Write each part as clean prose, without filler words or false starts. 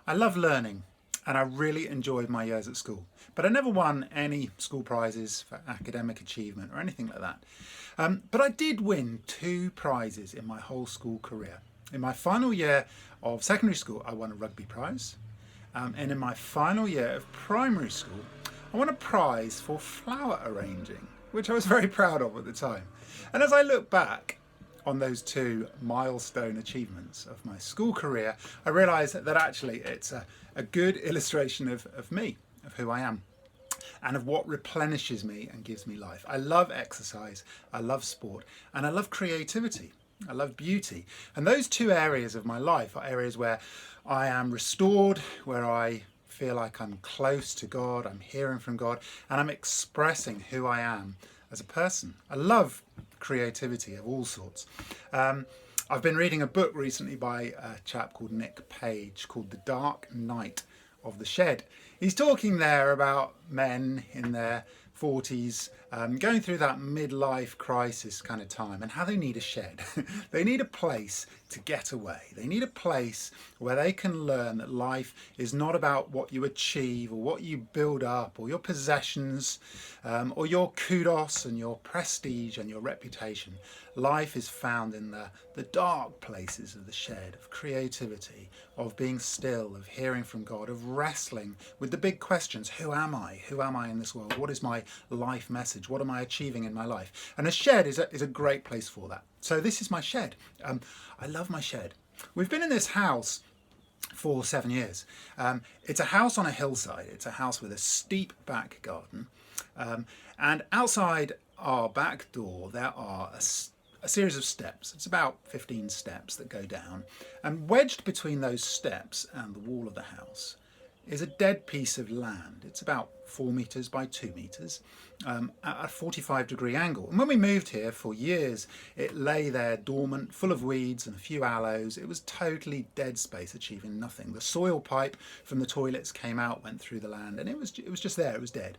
I love learning and I really enjoyed my years at school, but I never won any school prizes for academic achievement or anything like that. But I did win two prizes in my whole school career. In my final year of secondary school, I won a rugby prize. And in my final year of primary school, I won a prize for flower arranging, which I was very proud of at the time. And as I look back on those two milestone achievements of my school career, I realise that actually it's a good illustration of me, of who I am, and of what replenishes me and gives me life. I love exercise, I love sport, and I love creativity. I love beauty. And those two areas of my life are areas where I am restored, where I feel like I'm close to God, I'm hearing from God, and I'm expressing who I am as a person. I love creativity of all sorts. I've been reading a book recently by a chap called Nick Page called The Dark Night of the Shed. He's talking there about men in their 40s going through that midlife crisis kind of time and how they need a shed. They need a place to get away. They need a place where they can learn that life is not about what you achieve or what you build up or your possessions or your kudos and your prestige and your reputation. Life is found in the dark places of the shed, of creativity, of being still, of hearing from God, of wrestling with the big questions. Who am I? Who am I in this world? What is my life message? What am I achieving in my life? And a shed is a great place for that. So this is my shed. I love my shed. We've been in this house for 7 years. It's a house on a hillside. It's a house with a steep back garden. And outside our back door, there are a series of steps. It's about 15 steps that go down. And wedged between those steps and the wall of the house is a dead piece of land. It's about 4 metres by 2 metres at a 45-degree angle. And when we moved here for years, it lay there dormant, full of weeds and a few aloes. It was totally dead space, achieving nothing. The soil pipe from the toilets came out, went through the land, and it was just there, it was dead.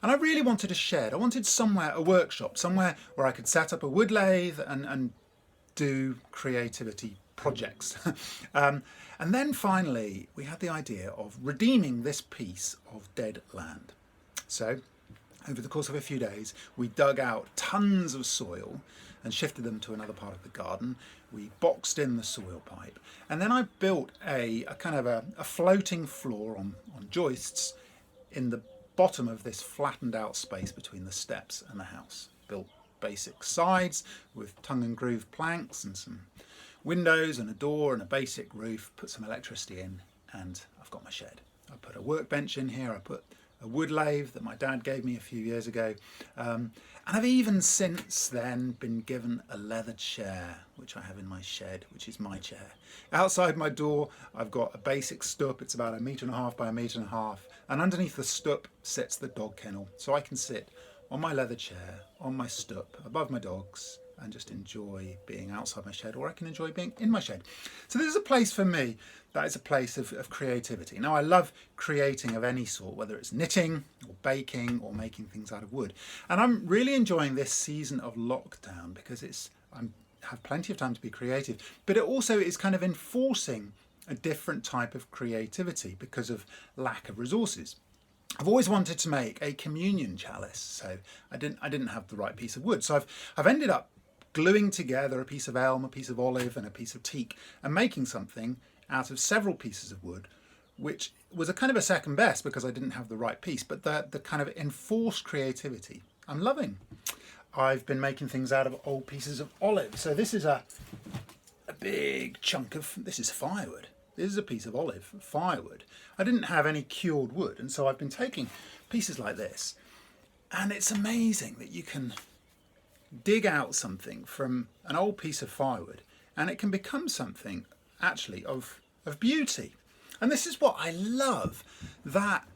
And I really wanted a shed. I wanted somewhere, a workshop, somewhere where I could set up a wood lathe and do creativity projects. And then finally, we had the idea of redeeming this piece of dead land. So over the course of a few days, we dug out tons of soil and shifted them to another part of the garden. We boxed in the soil pipe. And then I built a kind of a floating floor on joists in the bottom of this flattened out space between the steps and the house. Built basic sides with tongue and groove planks and some windows and a door and a basic roof, put some electricity in, and I've got my shed. I put a workbench in here, I put a wood lathe that my dad gave me a few years ago, and I've even since then been given a leather chair, which I have in my shed, which is my chair. Outside my door, I've got a basic stoop. It's about 1.5 metres by 1.5 metres, and underneath the stoop sits the dog kennel, so I can sit on my leather chair, on my stoop, above my dogs, and just enjoy being outside my shed, or I can enjoy being in my shed. So this is a place for me that is a place of creativity. Now I love creating of any sort, whether it's knitting or baking or making things out of wood. And I'm really enjoying this season of lockdown because I have plenty of time to be creative, but it also is kind of enforcing a different type of creativity because of lack of resources. I've always wanted to make a communion chalice, so I didn't have the right piece of wood. So I've ended up gluing together a piece of elm, a piece of olive and a piece of teak and making something out of several pieces of wood, which was a kind of a second best because I didn't have the right piece, but the kind of enforced creativity I'm loving. I've been making things out of old pieces of olive. So this is a big chunk of, this is firewood. This is a piece of olive, firewood. I didn't have any cured wood, and so I've been taking pieces like this, and it's amazing that you can dig out something from an old piece of firewood and it can become something actually of beauty. And this is what I love, that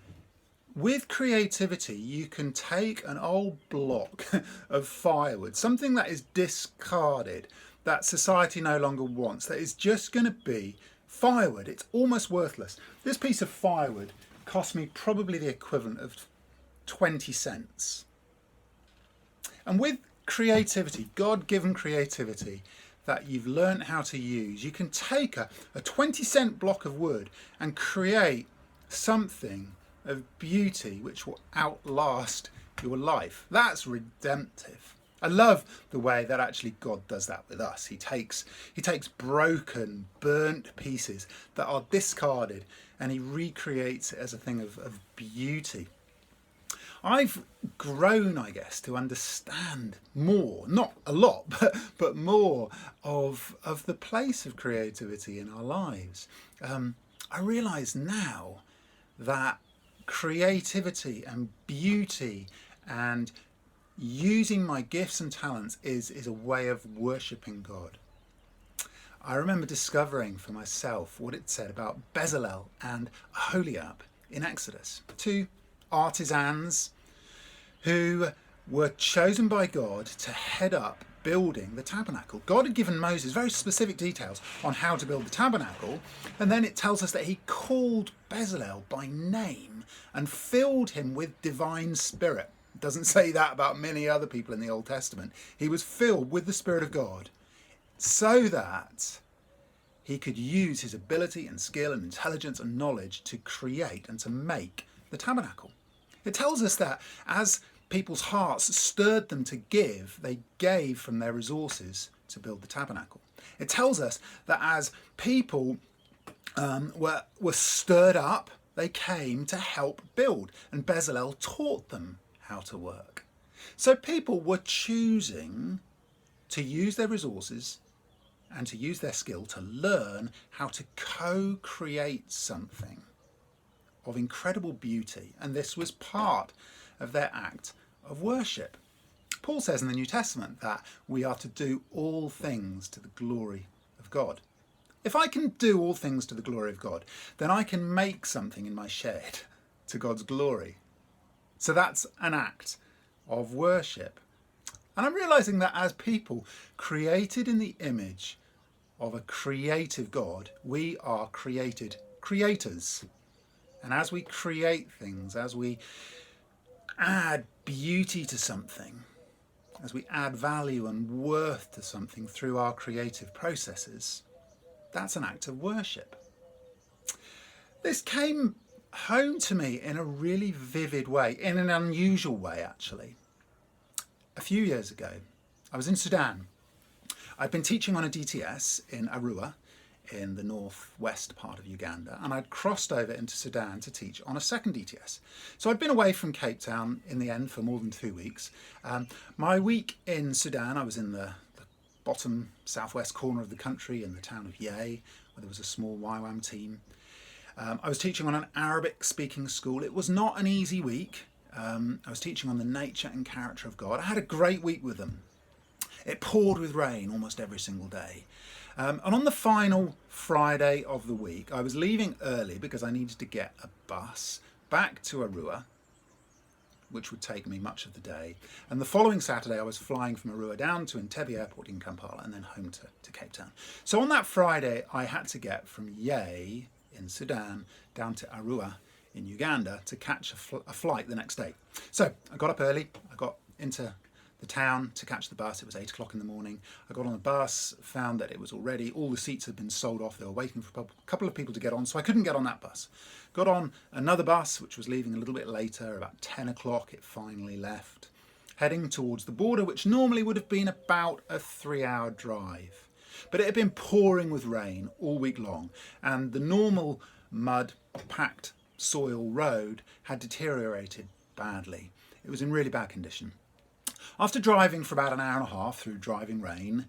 with creativity you can take an old block of firewood, something that is discarded, that society no longer wants, that is just going to be firewood. It's almost worthless. This piece of firewood cost me probably the equivalent of 20 cents. And with creativity, God-given creativity, that you've learned how to use, you can take a 20-cent block of wood and create something of beauty which will outlast your life. That's redemptive. I love the way that actually God does that with us. He takes broken, burnt pieces that are discarded and he recreates it as a thing of beauty. I've grown, I guess, to understand more, not a lot, but more of the place of creativity in our lives. I realise now that creativity and beauty and using my gifts and talents is a way of worshipping God. I remember discovering for myself what it said about Bezalel and Aholiab in Exodus, two artisans who were chosen by God to head up building the tabernacle. God had given Moses very specific details on how to build the tabernacle, and then it tells us that he called Bezalel by name and filled him with divine spirit. It doesn't say that about many other people in the Old Testament. He was filled with the Spirit of God so that he could use his ability and skill and intelligence and knowledge to create and to make the tabernacle. It tells us that as people's hearts stirred them to give, they gave from their resources to build the tabernacle. It tells us that as people were stirred up, they came to help build, and Bezalel taught them how to work. So people were choosing to use their resources and to use their skill to learn how to co-create something of incredible beauty, and this was part of their act of worship. Paul says in the New Testament that we are to do all things to the glory of God. If I can do all things to the glory of God, then I can make something in my shed to God's glory. So that's an act of worship. And I'm realising that as people created in the image of a creative God, we are created creators. And as we create things, as we add beauty to something, as we add value and worth to something through our creative processes, that's an act of worship. This came home to me in a really vivid way, in an unusual way actually. A few years ago, I was in Sudan. I'd been teaching on a DTS in Arua, in the northwest part of Uganda, and I'd crossed over into Sudan to teach on a second DTS. So I'd been away from Cape Town in the end for more than 2 weeks. My week in Sudan, I was in the bottom southwest corner of the country in the town of Yei, where there was a small YWAM team. I was teaching on an Arabic speaking school. It was not an easy week. I was teaching on the nature and character of God. I had a great week with them. It poured with rain almost every single day. And on the final Friday of the week, I was leaving early because I needed to get a bus back to Arua, which would take me much of the day. And the following Saturday, I was flying from Arua down to Entebbe Airport in Kampala and then home to Cape Town. So on that Friday, I had to get from Yei in Sudan down to Arua in Uganda to catch a flight the next day. So I got up early, I got into the town to catch the bus. It was 8 o'clock in the morning. I got on the bus, found that it was already, all the seats had been sold off. They were waiting for a couple of people to get on, so I couldn't get on that bus. Got on another bus, which was leaving a little bit later, about 10 o'clock it finally left, heading towards the border, which normally would have been about a 3-hour drive. But it had been pouring with rain all week long, and the normal mud-packed soil road had deteriorated badly. It was in really bad condition. After driving for about an hour and a half through driving rain,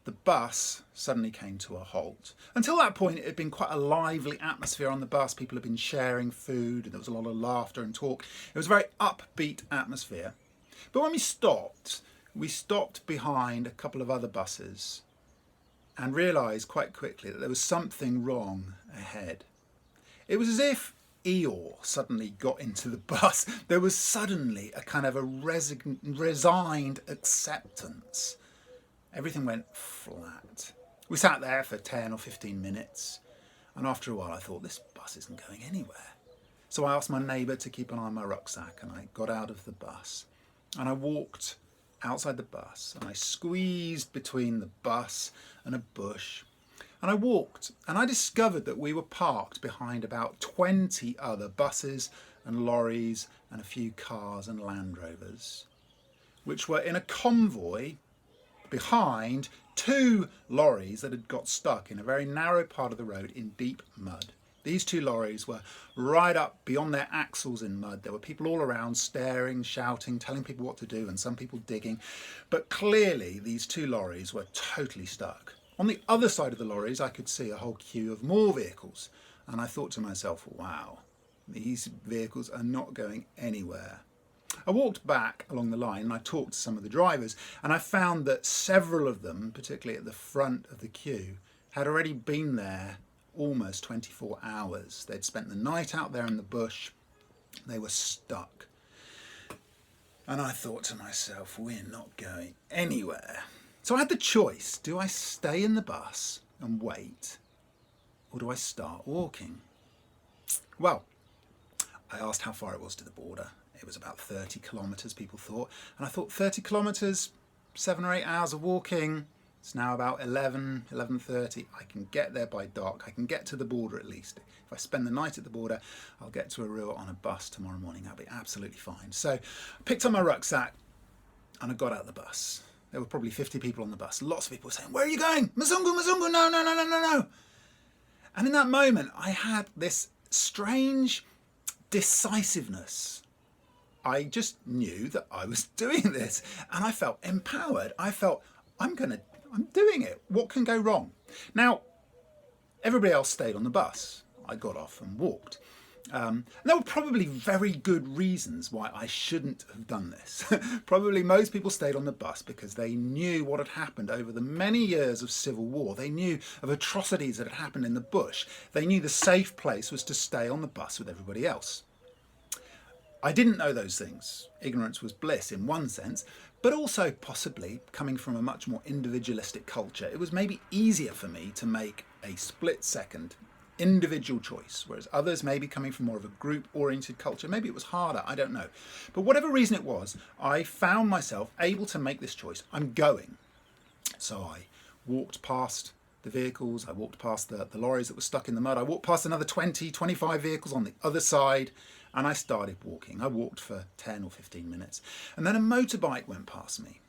the bus suddenly came to a halt. Until that point, it had been quite a lively atmosphere on the bus. People had been sharing food, and there was a lot of laughter and talk. It was a very upbeat atmosphere. But when we stopped behind a couple of other buses and realised quite quickly that there was something wrong ahead. It was as if Eeyore suddenly got into the bus. There was suddenly a kind of a resigned acceptance. Everything went flat. We sat there for 10 or 15 minutes, and after a while I thought, this bus isn't going anywhere. So I asked my neighbour to keep an eye on my rucksack, and I got out of the bus and I walked outside the bus and I squeezed between the bus and a bush. And I walked and I discovered that we were parked behind about 20 other buses and lorries and a few cars and Land Rovers, which were in a convoy behind 2 lorries that had got stuck in a very narrow part of the road in deep mud. These 2 lorries were right up beyond their axles in mud. There were people all around staring, shouting, telling people what to do, and some people digging. But clearly these 2 lorries were totally stuck. On the other side of the lorries, I could see a whole queue of more vehicles. And I thought to myself, wow, these vehicles are not going anywhere. I walked back along the line and I talked to some of the drivers, and I found that several of them, particularly at the front of the queue, had already been there almost 24 hours. They'd spent the night out there in the bush. They were stuck. And I thought to myself, we're not going anywhere. So I had the choice. Do I stay in the bus and wait, or do I start walking? Well, I asked how far it was to the border. It was about 30 kilometres, people thought. And I thought 30 kilometres, 7 or 8 hours of walking. It's now about 11:30. I can get there by dark. I can get to the border at least. If I spend the night at the border, I'll get to Arua on a bus tomorrow morning. That'll be absolutely fine. So I picked up my rucksack and I got out of the bus. There were probably 50 people on the bus. Lots of people were saying, "Where are you going? Mzungu, Mzungu, no, no, no, no, no, no." And in that moment, I had this strange decisiveness. I just knew that I was doing this and I felt empowered. I felt, I'm doing it. What can go wrong? Now, everybody else stayed on the bus. I got off and walked. There were probably very good reasons why I shouldn't have done this. Probably most people stayed on the bus because they knew what had happened over the many years of civil war. They knew of atrocities that had happened in the bush. They knew the safe place was to stay on the bus with everybody else. I didn't know those things. Ignorance was bliss in one sense, but also possibly coming from a much more individualistic culture, it was maybe easier for me to make a split-second individual choice, whereas others maybe coming from more of a group-oriented culture, maybe it was harder, I don't know. But whatever reason it was, I found myself able to make this choice. I'm going. So I walked past the vehicles, I walked past the lorries that were stuck in the mud, I walked past another 20, 25 vehicles on the other side, and I started walking. I walked for 10 or 15 minutes, and then a motorbike went past me.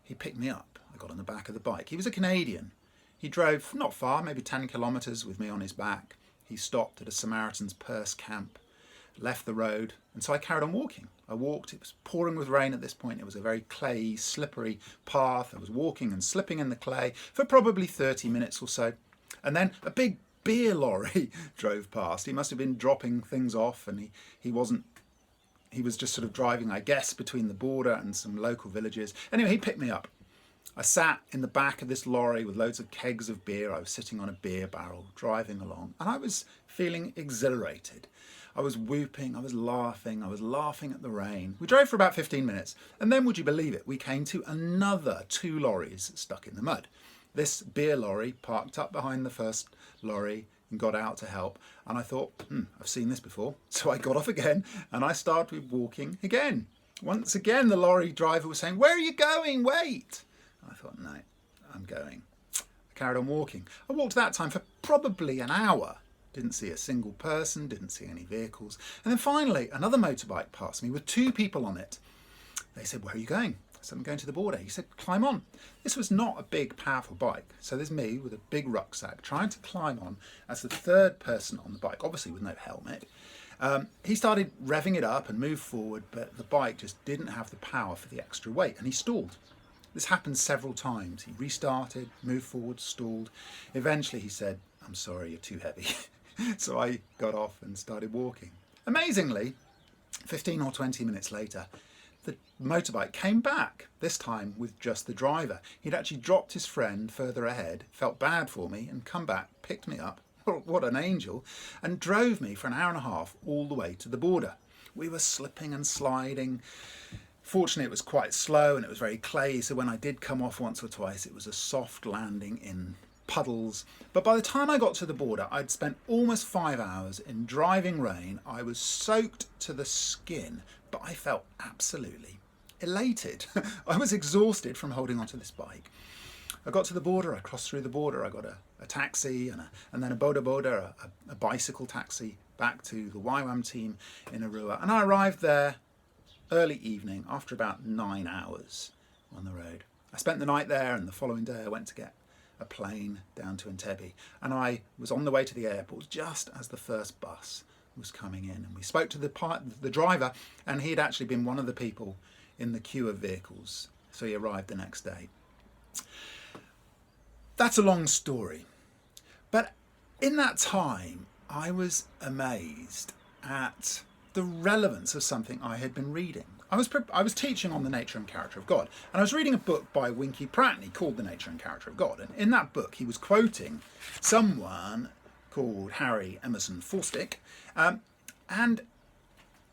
He picked me up. I got on the back of the bike. He was a Canadian. He drove not far, maybe 10 kilometres with me on his back. He stopped at a Samaritan's Purse camp, left the road, and so I carried on walking. I walked. It was pouring with rain at this point. It was a very clayey, slippery path. I was walking and slipping in the clay for probably 30 minutes or so. And then a big beer lorry drove past. He must have been dropping things off, and he was just sort of driving, I guess, between the border and some local villages. Anyway, he picked me up. I sat in the back of this lorry with loads of kegs of beer. I was sitting on a beer barrel, driving along, and I was feeling exhilarated. I was whooping, I was laughing at the rain. We drove for about 15 minutes, and then, would you believe it, we came to another 2 lorries stuck in the mud. This beer lorry parked up behind the first lorry and got out to help, and I thought, I've seen this before. So I got off again and I started walking again. Once again, the lorry driver was saying, "Where are you going? Wait." I thought, no, I'm going. I carried on walking. I walked that time for probably an hour. Didn't see a single person, didn't see any vehicles. And then finally, another motorbike passed me with 2 people on it. They said, "Where are you going?" I said, "I'm going to the border." He said, "Climb on." This was not a big, powerful bike. So there's me with a big rucksack trying to climb on as the 3rd person on the bike, obviously with no helmet. He started revving it up and moved forward, but the bike just didn't have the power for the extra weight, and he stalled. This happened several times. He restarted, moved forward, stalled. Eventually he said, "I'm sorry, you're too heavy." So I got off and started walking. Amazingly, 15 or 20 minutes later, the motorbike came back, this time with just the driver. He'd actually dropped his friend further ahead, felt bad for me, and come back, picked me up, what an angel, and drove me for an hour and a half all the way to the border. We were slipping and sliding. Fortunately, it was quite slow and it was very clayey, so when I did come off once or twice, it was a soft landing in puddles. But by the time I got to the border, I'd spent almost 5 hours in driving rain. I was soaked to the skin, but I felt absolutely elated. I was exhausted from holding onto this bike. I got to the border, I crossed through the border, I got a taxi and then a boda, a bicycle taxi back to the YWAM team in Arua. And I arrived there early evening after about 9 hours on the road. I spent the night there, and the following day I went to get a plane down to Entebbe. And I was on the way to the airport just as the first bus was coming in. And we spoke to the driver, and he had actually been one of the people in the queue of vehicles. So he arrived the next day. That's a long story. But in that time, I was amazed at the relevance of something I had been reading. I was teaching on the nature and character of God, and I was reading a book by Winky Pratney called The Nature and Character of God. And in that book, he was quoting someone called Harry Emerson Forstick. And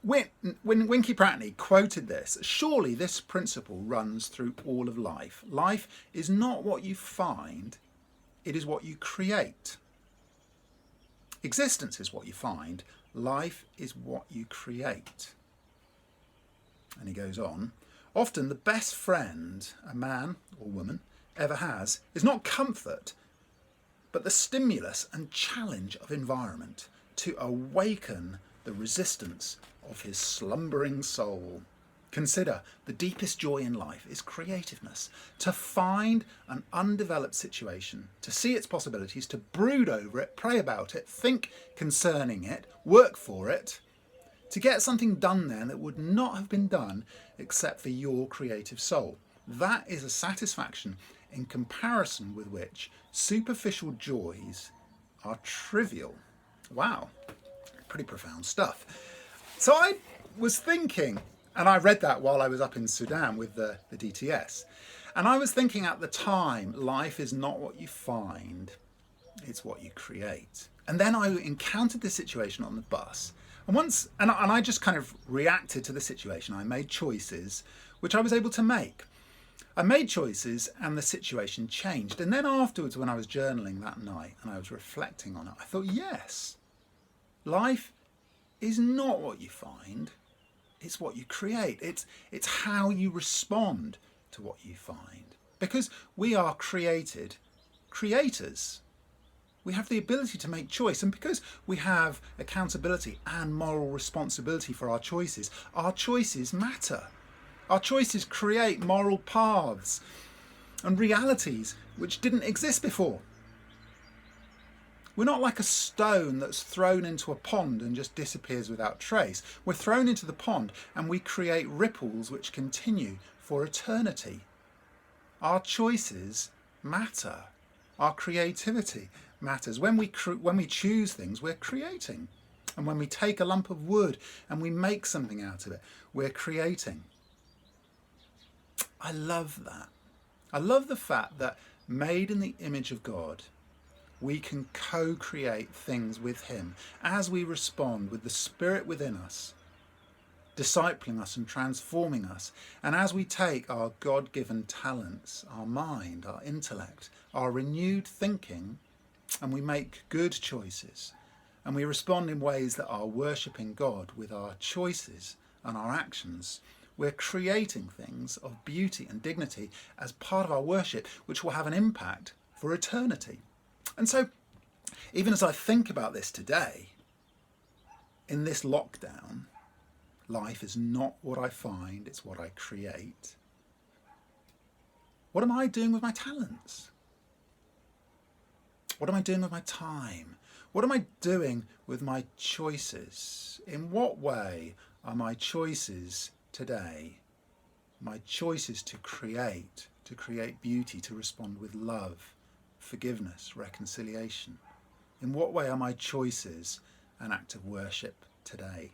when Winky Pratney quoted this, surely this principle runs through all of life. Life is not what you find, it is what you create. Existence is what you find, life is what you create. And he goes on, often the best friend a man or woman ever has is not comfort, but the stimulus and challenge of environment to awaken the resistance of his slumbering soul. Consider the deepest joy in life is creativeness, to find an undeveloped situation, to see its possibilities, to brood over it, pray about it, think concerning it, work for it, to get something done then that would not have been done except for your creative soul. That is a satisfaction in comparison with which superficial joys are trivial. Wow, pretty profound stuff. So I was thinking, and I read that while I was up in Sudan with the DTS, and I was thinking at the time, life is not what you find, it's what you create. And then I encountered this situation on the bus, and I just kind of reacted to the situation. I made choices which I was able to make. I made choices and the situation changed. And then afterwards, when I was journaling that night and I was reflecting on it, I thought, yes, life is not what you find, it's what you create. It's how you respond to what you find. Because we are created creators. We have the ability to make choice, and because we have accountability and moral responsibility for our choices matter. Our choices create moral paths and realities which didn't exist before. We're not like a stone that's thrown into a pond and just disappears without trace. We're thrown into the pond and we create ripples which continue for eternity. Our choices matter. Our creativity matters. When we choose things, we're creating. And when we take a lump of wood and we make something out of it, we're creating. I love that. I love the fact that made in the image of God, we can co-create things with him as we respond with the Spirit within us, discipling us and transforming us. And as we take our God-given talents, our mind, our intellect, our renewed thinking, and we make good choices, and we respond in ways that are worshipping God with our choices and our actions, we're creating things of beauty and dignity as part of our worship, which will have an impact for eternity. And so, even as I think about this today, in this lockdown, life is not what I find, it's what I create. What am I doing with my talents? What am I doing with my time? What am I doing with my choices? In what way are my choices today my choices to create beauty, to respond with love, forgiveness, reconciliation? In what way are my choices an act of worship today?